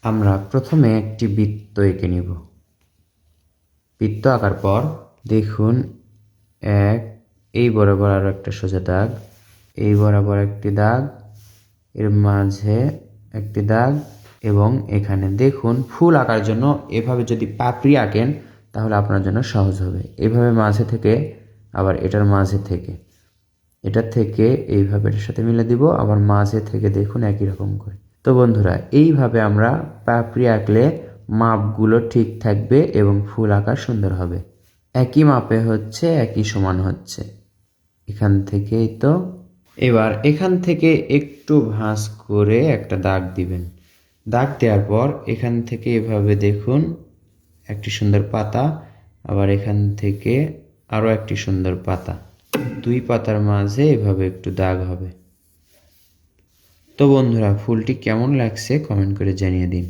আমরা প্রথমে একটি বৃত্ত এঁকে নিব। বৃত্ত আঁকার পর দেখুন এই বরাবর আরও একটা সোজা দাগ, এই বরাবর একটি দাগ, এর মাঝে একটি দাগ এবং এখানে দেখুন ফুল আঁকার জন্য এভাবে যদি পাপড়ি আঁকেন তাহলে আপনার জন্য সহজ হবে। এভাবে মাঝে থেকে আবার এটার মাঝে থেকে এটার থেকে এইভাবে এটার সাথে মিলে দিব, আবার মাঝে থেকে দেখুন একই রকম করে। তো বন্ধুরা, এইভাবে আমরা পাপড়ি আঁকলে মাপগুলো ঠিক থাকবে এবং ফুল আঁকা সুন্দর হবে। একই মাপে হচ্ছে, একই সমান হচ্ছে। এখান থেকেই তো এবার এখান থেকে একটু ভাঁজ করে একটা দাগ দিবেন। দাগ দেওয়ার পর এখান থেকে এভাবে দেখুন একটি সুন্দর পাতা, আবার এখান থেকে আরও একটি সুন্দর পাতা, দুই পাতার মাঝে এভাবে একটু দাগ হবে। তো বন্ধুরা, ফুলটি কেমন লাগছে কমেন্ট করে জানিয়ে দিন।